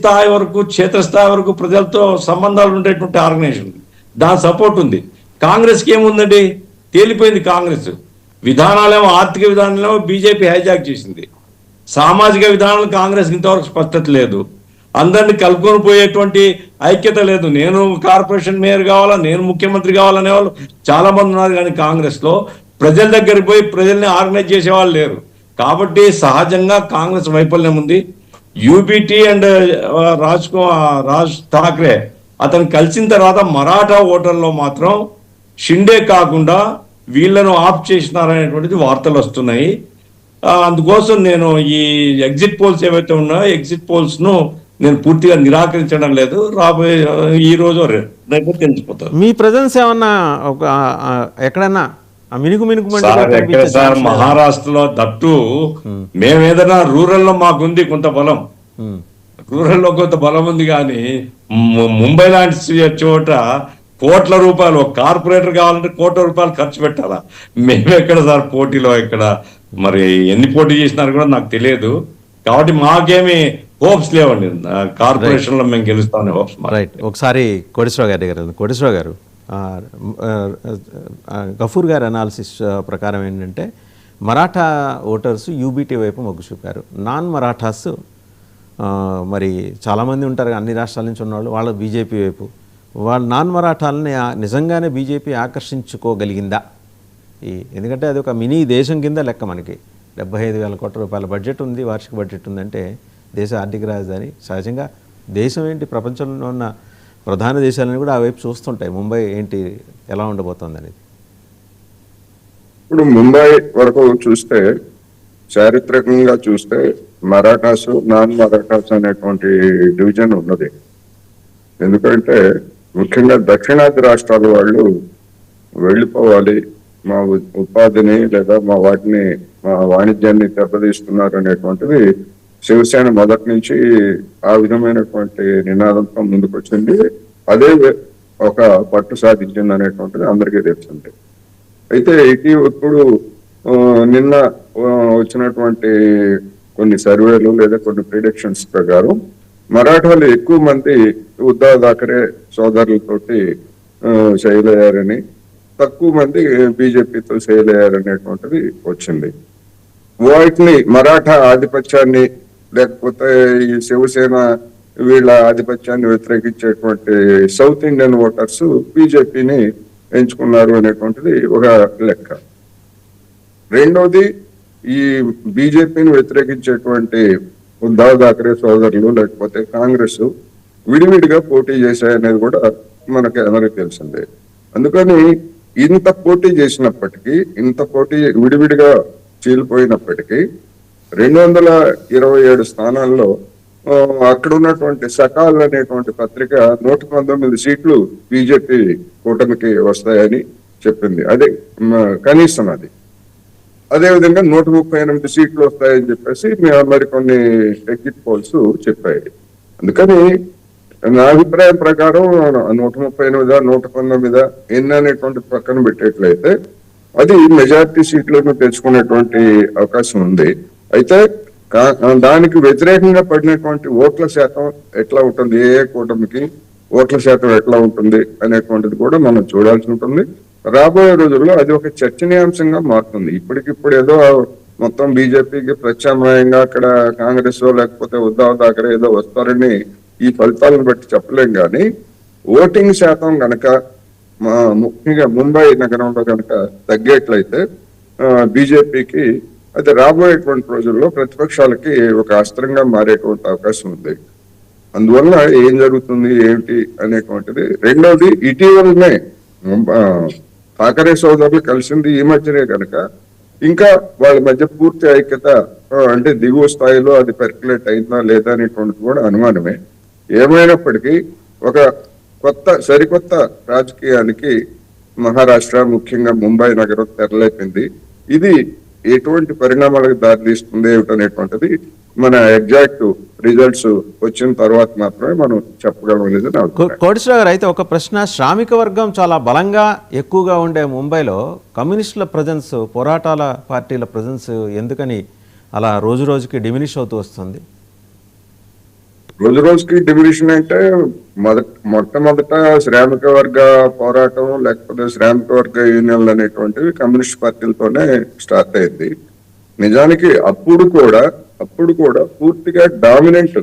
స్థాయి వరకు క్షేత్రస్థాయి వరకు ప్రజలతో సంబంధాలు ఉండేటువంటి ఆర్గనైజేషన్, దాని సపోర్ట్ ఉంది. కాంగ్రెస్కి ఏముందండి, తేలిపోయింది. కాంగ్రెస్ విధానాలేమో, ఆర్థిక విధానాలేమో బీజేపీ హైజాక్ చేసింది. సామాజిక విధానాలు కాంగ్రెస్ ఇంతవరకు స్పష్టత లేదు. అందరినీ కలుపుకొని పోయేటువంటి ఐక్యత లేదు. నేను కార్పొరేషన్ మేయర్ కావాలా, నేను ముఖ్యమంత్రి కావాలనే వాళ్ళు చాలా మంది ఉన్నారు, కానీ కాంగ్రెస్లో ప్రజల దగ్గరికి పోయి ప్రజల్ని ఆర్గనైజ్ చేసేవాళ్ళు లేరు. కాబట్టి సహజంగా కాంగ్రెస్ వైఫల్యం ఉంది. యూబీటీ అండ్ రాజ్ ఠాక్రే అతను కలిసిన తర్వాత మరాఠా ఓటర్లో మాత్రం షిండే కాకుండా వీళ్ళను ఆఫ్ చేసినారనేటువంటిది వార్తలు వస్తున్నాయి. అందుకోసం నేను ఈ ఎగ్జిట్ పోల్స్ ఏవైతే ఉన్నాయో ఎగ్జిట్ పోల్స్ను నేను పూర్తిగా నిరాకరించడం లేదు. రాబోయే ఈ రోజు రేపు తెలిసిపోతుంది. మీ ప్రజెన్స్ ఏమన్నా ఎక్కడన్నా సార్ మహారాష్ట్రలో దట్టు మేము ఏదైనా రూరల్లో మాకుంది కొంత బలం, రూరల్లో కొంత బలం ఉంది. కానీ ముంబై లాంటి చోట కోట్ల రూపాయలు, ఒక కార్పొరేటర్ కావాలంటే కోట్ల రూపాయలు ఖర్చు పెట్టాలా. మేమెక్కడ సార్ పోటీలో, ఇక్కడ మరి ఎన్ని పోటీ చేసినారు కూడా నాకు తెలియదు. కాబట్టి మాకేమి హోప్స్ లేవండి, కార్పొరేషన్ లో మేము గెలుస్తామని హోప్స్. రైట్. ఒకసారి కోటేశ్వరరావు గారి దగ్గర, కోటేశ్వరరావు గారు, గఫూర్ గారి అనాలిసిస్ ప్రకారం ఏంటంటే మరాఠా ఓటర్స్ యూబీటీ వైపు మొగ్గు చూపారు, నాన్ మరాఠాస్ మరి చాలామంది ఉంటారు అన్ని రాష్ట్రాల నుంచి ఉన్నవాళ్ళు, వాళ్ళ బీజేపీ వైపు. వాళ్ళు నాన్ మరాఠాలని నిజంగానే బీజేపీ ఆకర్షించుకోగలిగిందా? ఎందుకంటే అది ఒక మినీ దేశం కింద లెక్క. మనకి 75,000 కోట్ల రూపాయల బడ్జెట్ ఉంది, వార్షిక బడ్జెట్ ఉందంటే దేశ ఆర్థిక రాజధాని. సహజంగా దేశం ఏంటి, ప్రపంచంలో ఉన్న ప్రధాన దేశాలను కూడా ఆ వైపు చూస్తుంటాయి. ముంబై ఏంటి, ఎలా ఉండబోతోంది అనేది. ఇప్పుడు ముంబై వరకు చూస్తే, చారిత్రకంగా చూస్తే మరాఠాస్, నాన్ మరాఠాస్ అనేటువంటి డివిజన్ ఉన్నది. ఎందుకంటే ముఖ్యంగా దక్షిణాది రాష్ట్రాల వాళ్ళు వెళ్ళిపోవాలి, మా ఉపాధిని లేదా మా వాణిజ్యాన్ని దెబ్బతీస్తున్నారు అనేటువంటిది శివసేన మొదటి నుంచి ఆ విధమైనటువంటి నినాదంతో ముందుకు వచ్చింది. అదే ఒక పట్టు సాధించింది అనేటువంటిది అందరికీ తెలిసింది. అయితే ఇప్పుడు నిన్న వచ్చినటువంటి కొన్ని సర్వేలు లేదా కొన్ని ప్రిడిక్షన్స్ ప్రకారం మరాఠాలు ఎక్కువ మంది ఉద్ధవ్ థాకరే సోదరులతోటి సెయిల్ అయ్యారని, తక్కువ మంది బీజేపీతో సెయిల్ అయ్యారనేటువంటిది వచ్చింది. వాటిని మరాఠా ఆధిపత్యాన్ని లేకపోతే ఈ శివసేన వీళ్ళ ఆధిపత్యాన్ని వ్యతిరేకించేటువంటి సౌత్ ఇండియన్ ఓటర్స్ బీజేపీని ఎంచుకున్నారు అనేటువంటిది ఒక లెక్క. రెండోది, ఈ బీజేపీని వ్యతిరేకించేటువంటి ఉద్ధవ్ థాకరే సోదరులు లేకపోతే కాంగ్రెస్ విడివిడిగా పోటీ చేశాయనేది కూడా మనకి అందరికీ తెలిసిందే. అందుకని ఇంత పోటీ చేసినప్పటికీ, ఇంత పోటీ విడివిడిగా చీలిపోయినప్పటికీ 227 స్థానాల్లో అక్కడ ఉన్నటువంటి సకాల్ అనేటువంటి పత్రిక 119 సీట్లు బీజేపీ కూటమికి వస్తాయని చెప్పింది. అదే కనీసం అది. అదేవిధంగా 138 సీట్లు వస్తాయని చెప్పేసి మరికొన్ని ఎగ్జిట్ పోల్స్ చెప్పాయి. అందుకని నా అభిప్రాయం ప్రకారం 138, 119 ఎన్ని అనేటువంటి పక్కన పెట్టేట్లయితే అది మెజారిటీ సీట్లను తెచ్చుకునేటువంటి అవకాశం ఉంది. అయితే దానికి వ్యతిరేకంగా పడినటువంటి ఓట్ల శాతం ఎట్లా ఉంటుంది, ఏ కూటమికి ఓట్ల శాతం ఎట్లా ఉంటుంది అనేటువంటిది కూడా మనం చూడాల్సి ఉంటుంది. రాబోయే రోజుల్లో అది ఒక చర్చనీయాంశంగా మారుతుంది. ఇప్పటికిప్పుడు ఏదో మొత్తం బీజేపీకి ప్రత్యామ్నాయంగా అక్కడ కాంగ్రెస్ లేకపోతే ఉద్ధవ్ థాకరే ఏదో వస్తారని ఈ ఫలితాలను బట్టి చెప్పలేం. కానీ ఓటింగ్ శాతం గనక ముఖ్యంగా ముంబై నగరంలో కనుక తగ్గేట్లయితే బీజేపీకి అది రాబోయేటువంటి రోజుల్లో ప్రతిపక్షాలకి ఒక అస్త్రంగా మారేటువంటి అవకాశం ఉంది. అందువల్ల ఏం జరుగుతుంది ఏమిటి అనేటువంటిది. రెండోది, ఇటీవలనే థాకరే సోదరులు కలిసింది ఈ మధ్యనే కనుక ఇంకా వాళ్ళ మధ్య పూర్తి ఐక్యత అంటే దిగువ స్థాయిలో అది పెర్కులేట్ అయిందా లేదా అనేటువంటిది కూడా అనుమానమే. ఏమైనప్పటికీ ఒక సరికొత్త రాజకీయానికి మహారాష్ట్ర ముఖ్యంగా ముంబై నగరం తెరలేపింది. ఇది ఎటువంటి పరిణామాలకు దారితీస్తుంది ఏమిటనేటువంటిది మన ఎగ్జాక్ట్ రిజల్ట్స్ వచ్చిన తర్వాత మాత్రమే మనం చెప్పగలమనేది. కోటేశ్వరరావు గారు, అయితే ఒక ప్రశ్న, శ్రామిక వర్గం చాలా బలంగా ఎక్కువగా ఉండే ముంబైలో కమ్యూనిస్టుల ప్రజెన్స్, పోరాటాల పార్టీల ప్రజెన్స్ ఎందుకని అలా రోజు రోజుకి డిమినిష్ అవుతూ వస్తుంది? రోజు రోజుకి డిమినిషన్ అంటే మొట్టమొదట శ్రామిక వర్గ పోరాటం లేకపోతే శ్రామిక వర్గ యూనియన్లు అనేటువంటివి కమ్యూనిస్ట్ పార్టీలతోనే స్టార్ట్ అయింది. నిజానికి అప్పుడు కూడా పూర్తిగా డామినెంట్